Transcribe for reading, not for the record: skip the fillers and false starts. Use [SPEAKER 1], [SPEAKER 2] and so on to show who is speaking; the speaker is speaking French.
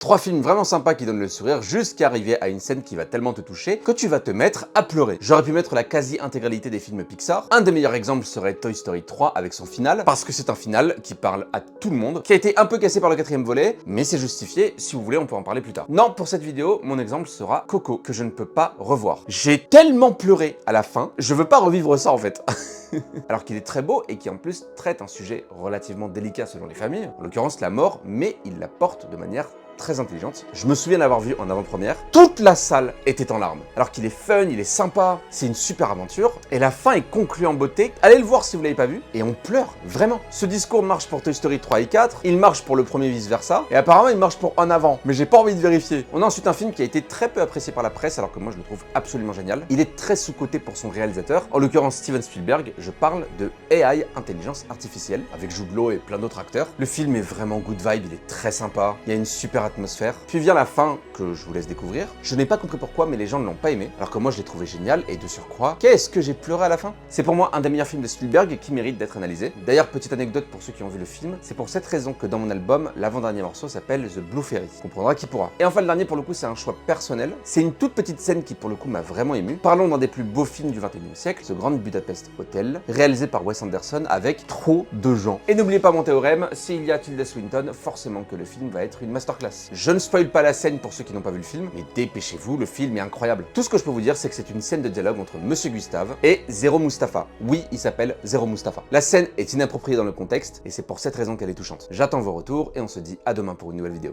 [SPEAKER 1] 3 films vraiment sympas qui donnent le sourire jusqu'à arriver à une scène qui va tellement te toucher que tu vas te mettre à pleurer. J'aurais pu mettre la quasi-intégralité des films Pixar. Un des meilleurs exemples serait Toy Story 3 avec son final, parce que c'est un final qui parle à tout le monde, qui a été un peu cassé par le 4e volet, mais c'est justifié, si vous voulez on peut en parler plus tard. Non, pour cette vidéo, mon exemple sera Coco, que je ne peux pas revoir. J'ai tellement pleuré à la fin, je veux pas revivre ça en fait. Alors qu'il est très beau et qui en plus traite un sujet relativement délicat selon les familles, en l'occurrence la mort, mais il la porte de manière très intelligente. Je me souviens l'avoir vu en avant-première. Toute la salle était en larmes. Alors qu'il est fun, il est sympa, c'est une super aventure. Et la fin est conclue en beauté. Allez le voir si vous l'avez pas vu. Et on pleure, vraiment. Ce discours marche pour Toy Story 3 et 4. Il marche pour le premier vice-versa. Et apparemment, il marche pour En Avant. Mais j'ai pas envie de vérifier. On a ensuite un film qui a été très peu apprécié par la presse, alors que moi je le trouve absolument génial. Il est très sous-coté pour son réalisateur. En l'occurrence Steven Spielberg. Je parle de AI, intelligence artificielle, avec Jude Law et plein d'autres acteurs. Le film est vraiment good vibe, il est très sympa. Il y a une super atmosphère. Puis vient la fin que je vous laisse découvrir. Je n'ai pas compris pourquoi, mais les gens ne l'ont pas aimé, alors que moi je l'ai trouvé génial et de surcroît, qu'est-ce que j'ai pleuré à la fin? C'est pour moi un des meilleurs films de Spielberg qui mérite d'être analysé. D'ailleurs, petite anecdote pour ceux qui ont vu le film, c'est pour cette raison que dans mon album, l'avant-dernier morceau s'appelle The Blue Fairy. On comprendra qui pourra. Et enfin le dernier pour le coup c'est un choix personnel. C'est une toute petite scène qui pour le coup m'a vraiment ému. Parlons d'un des plus beaux films du 21e siècle, The Grand Budapest Hotel, réalisé par Wes Anderson avec trop de gens. Et n'oubliez pas mon théorème, s'il y a Tilda Swinton, forcément que le film va être une masterclass. Je ne spoil pas la scène pour ceux qui n'ont pas vu le film, mais dépêchez-vous, le film est incroyable. Tout ce que je peux vous dire, c'est que c'est une scène de dialogue entre Monsieur Gustave et Zéro Mustapha. Oui, il s'appelle Zéro Mustapha. La scène est inappropriée dans le contexte, et c'est pour cette raison qu'elle est touchante. J'attends vos retours, et on se dit à demain pour une nouvelle vidéo.